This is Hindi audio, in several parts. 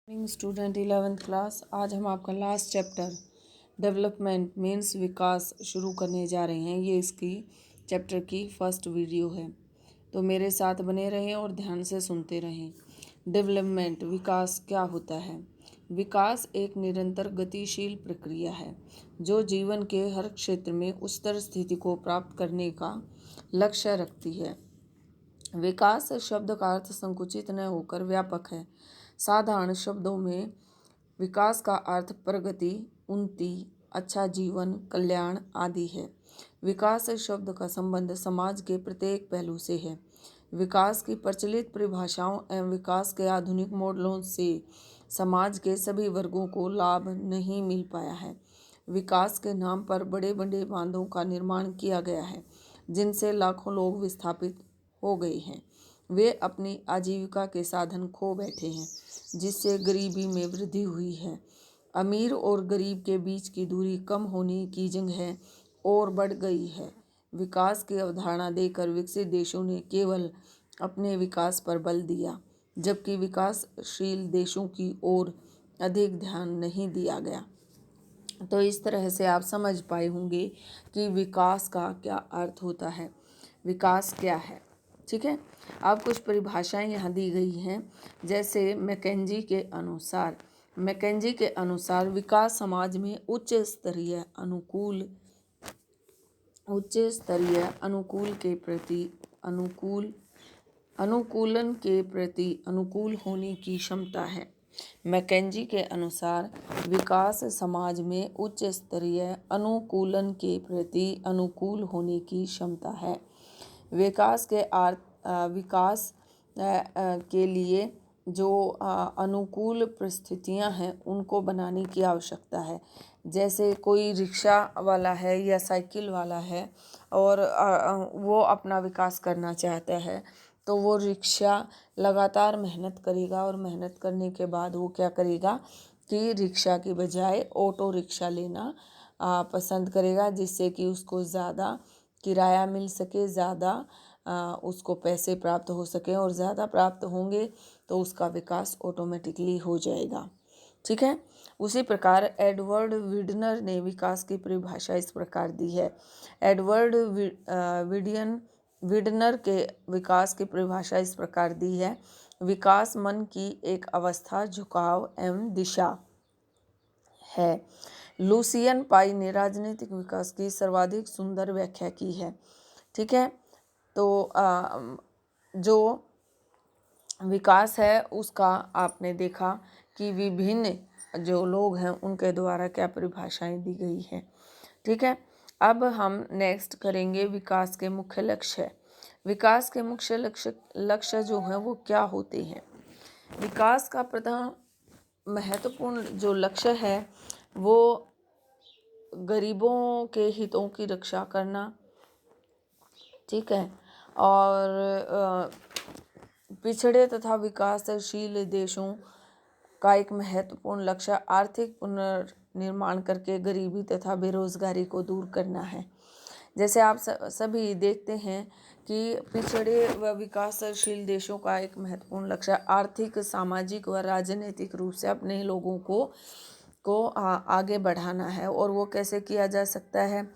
Morning student 11th class. आज हम आपका लास्ट चैप्टर डेवलपमेंट मीन्स विकास शुरू करने जा रहे हैं। ये इसकी चैप्टर की फर्स्ट वीडियो है, तो मेरे साथ बने रहें और ध्यान से सुनते रहें। डेवलपमेंट विकास क्या होता है? विकास एक निरंतर गतिशील प्रक्रिया है जो जीवन के हर क्षेत्र में उच्चतर स्थिति को प्राप्त करने का लक्ष्य रखती है। विकास शब्द का अर्थ संकुचित न होकर व्यापक है। साधारण शब्दों में विकास का अर्थ प्रगति, उन्नति, अच्छा जीवन, कल्याण आदि है। विकास शब्द का संबंध समाज के प्रत्येक पहलू से है। विकास की प्रचलित परिभाषाओं एवं विकास के आधुनिक मॉडलों से समाज के सभी वर्गों को लाभ नहीं मिल पाया है। विकास के नाम पर बड़े बड़े बांधों का निर्माण किया गया है जिनसे लाखों लोग विस्थापित हो गए हैं। वे अपनी आजीविका के साधन खो बैठे हैं, जिससे गरीबी में वृद्धि हुई है। अमीर और गरीब के बीच की दूरी कम होने की जगह और बढ़ गई है। विकास की अवधारणा देकर विकसित देशों ने केवल अपने विकास पर बल दिया, जबकि विकासशील देशों की ओर अधिक ध्यान नहीं दिया गया। तो इस तरह से आप समझ पाए होंगे कि विकास का क्या अर्थ होता है, विकास क्या है। ठीक है, अब कुछ परिभाषाएं यहाँ दी गई हैं। जैसे मैकेंजी के अनुसार विकास समाज में उच्च स्तरीय अनुकूलन के प्रति अनुकूल होने की क्षमता है। मैकेंजी के अनुसार विकास समाज में उच्च स्तरीय अनुकूलन के प्रति अनुकूल होने की क्षमता है। विकास के लिए जो अनुकूल परिस्थितियां हैं उनको बनाने की आवश्यकता है। जैसे कोई रिक्शा वाला है या साइकिल वाला है और वो अपना विकास करना चाहता है, तो वो रिक्शा लगातार मेहनत करेगा और मेहनत करने के बाद वो क्या करेगा कि रिक्शा की बजाय ऑटो रिक्शा लेना पसंद करेगा, जिससे कि उसको ज़्यादा किराया मिल सके, ज़्यादा उसको पैसे प्राप्त हो सके, और ज़्यादा प्राप्त होंगे तो उसका विकास ऑटोमेटिकली हो जाएगा। ठीक है, उसी प्रकार एडवर्ड विडनर ने विकास की परिभाषा इस प्रकार दी है। एडवर्ड विडनर के विकास की परिभाषा इस प्रकार दी है। विकास मन की एक अवस्था, झुकाव एवं दिशा है। लुसियन पाई ने राजनीतिक विकास की सर्वाधिक सुंदर व्याख्या की है। ठीक है, तो जो विकास है उसका आपने देखा कि विभिन्न जो लोग हैं उनके द्वारा क्या परिभाषाएं दी गई हैं। ठीक है, अब हम नेक्स्ट करेंगे विकास के मुख्य लक्ष्य। विकास के मुख्य लक्ष्य जो हैं वो क्या होते हैं? विकास का प्रधान महत्वपूर्ण जो लक्ष्य है वो गरीबों के हितों की रक्षा करना, ठीक है, और पिछड़े तथा विकासशील देशों का एक महत्वपूर्ण लक्ष्य आर्थिक पुनर्निर्माण करके गरीबी तथा बेरोजगारी को दूर करना है। जैसे आप सभी देखते हैं कि पिछड़े व विकासशील देशों का एक महत्वपूर्ण लक्ष्य आर्थिक, सामाजिक व राजनीतिक रूप से अपने लोगों को आगे बढ़ाना है। और वो कैसे किया जा सकता है?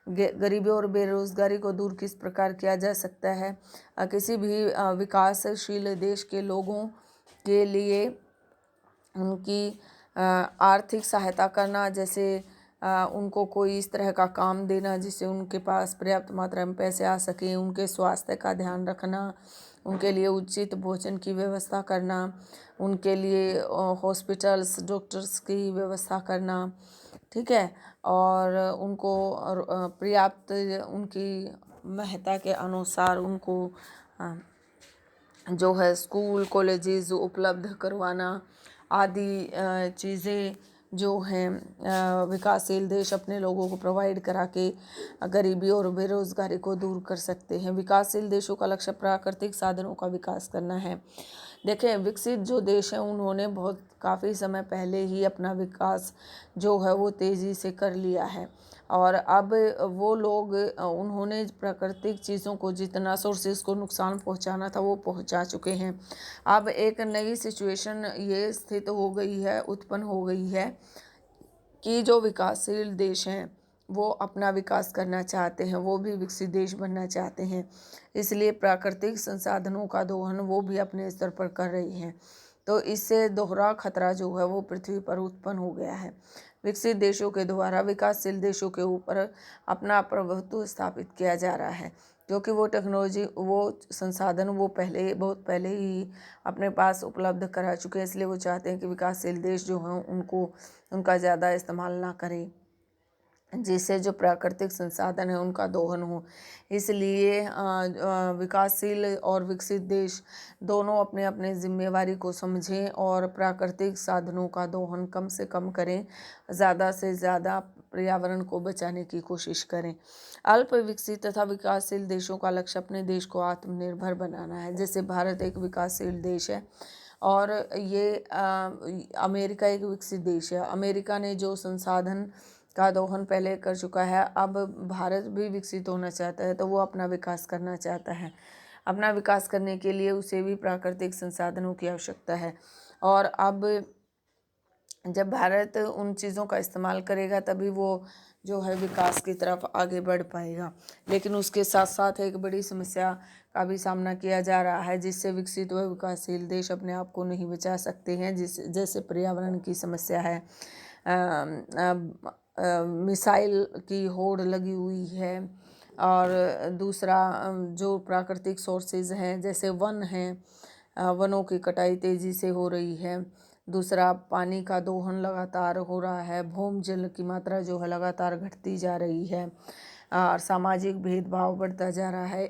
गरीबी और बेरोजगारी को दूर किस प्रकार किया जा सकता है? किसी भी विकासशील देश के लोगों के लिए उनकी आर्थिक सहायता करना, जैसे उनको कोई इस तरह का काम देना जिससे उनके पास पर्याप्त मात्रा में पैसे आ सकें, उनके स्वास्थ्य का ध्यान रखना, उनके लिए उचित भोजन की व्यवस्था करना, उनके लिए हॉस्पिटल्स, डॉक्टर्स की व्यवस्था करना, ठीक है, और उनको पर्याप्त उनकी महत्ता के अनुसार उनको जो है स्कूल, कॉलेजेस उपलब्ध करवाना आदि चीज़ें जो हैं विकासशील देश अपने लोगों को प्रोवाइड करा के गरीबी और बेरोजगारी को दूर कर सकते हैं। विकासशील देशों का लक्ष्य प्राकृतिक साधनों का विकास करना है। देखें, विकसित जो देश हैं उन्होंने बहुत काफ़ी समय पहले ही अपना विकास जो है वो तेज़ी से कर लिया है, और अब वो लोग उन्होंने प्राकृतिक चीज़ों को, जितना सोर्सेज को नुकसान पहुंचाना था वो पहुंचा चुके हैं। अब एक नई सिचुएशन ये स्थित हो गई है, उत्पन्न हो गई है कि जो विकासशील देश हैं वो अपना विकास करना चाहते हैं, वो भी विकसित देश बनना चाहते हैं, इसलिए प्राकृतिक संसाधनों का दोहन वो भी अपने स्तर पर कर रही हैं। तो इससे दोहरा खतरा जो है वो पृथ्वी पर उत्पन्न हो गया है। विकसित देशों के द्वारा विकासशील देशों के ऊपर अपना प्रभुत्व स्थापित किया जा रहा है, क्योंकि वो टेक्नोलॉजी, वो संसाधन वो बहुत पहले ही अपने पास उपलब्ध करा चुके हैं, इसलिए वो चाहते हैं कि विकासशील देश जो हैं उनका ज़्यादा इस्तेमाल ना करें, जिससे जो प्राकृतिक संसाधन है उनका दोहन हो। इसलिए विकासशील और विकसित देश दोनों अपने अपने जिम्मेवारी को समझें और प्राकृतिक साधनों का दोहन कम से कम करें, ज़्यादा से ज़्यादा पर्यावरण को बचाने की कोशिश करें। अल्प विकसित तथा विकासशील देशों का लक्ष्य अपने देश को आत्मनिर्भर बनाना है। जैसे भारत एक विकासशील देश है और ये अमेरिका एक विकसित देश है। अमेरिका ने जो संसाधन का दोहन पहले कर चुका है, अब भारत भी विकसित होना चाहता है, तो वो अपना विकास करना चाहता है। अपना विकास करने के लिए उसे भी प्राकृतिक संसाधनों की आवश्यकता है, और अब जब भारत उन चीज़ों का इस्तेमाल करेगा तभी वो जो है विकास की तरफ आगे बढ़ पाएगा। लेकिन उसके साथ साथ एक बड़ी समस्या का भी सामना किया जा रहा है, जिससे विकसित व विकासशील देश अपने आप को नहीं बचा सकते हैं, जैसे पर्यावरण की समस्या है, मिसाइल की होड़ लगी हुई है, और दूसरा जो प्राकृतिक सोर्सेज हैं जैसे वन हैं, वनों की कटाई तेज़ी से हो रही है। दूसरा, पानी का दोहन लगातार हो रहा है, भूजल की मात्रा जो है लगातार घटती जा रही है, और सामाजिक भेदभाव बढ़ता जा रहा है।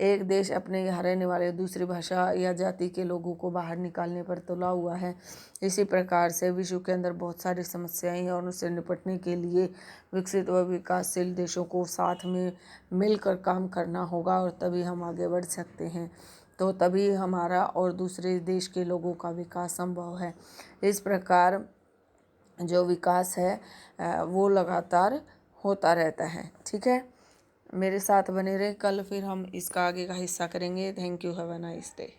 एक देश अपने यहाँ रहने वाले दूसरी भाषा या जाति के लोगों को बाहर निकालने पर तुला हुआ है। इसी प्रकार से विश्व के अंदर बहुत सारी समस्याएं हैं, और उससे निपटने के लिए विकसित व विकासशील देशों को साथ में मिलकर काम करना होगा, और तभी हम आगे बढ़ सकते हैं। तो तभी हमारा और दूसरे देश के लोगों का विकास संभव है। इस प्रकार जो विकास है वो लगातार होता रहता है। ठीक है, मेरे साथ बने रहे, कल फिर हम इसका आगे का हिस्सा करेंगे। Thank you, have a nice day.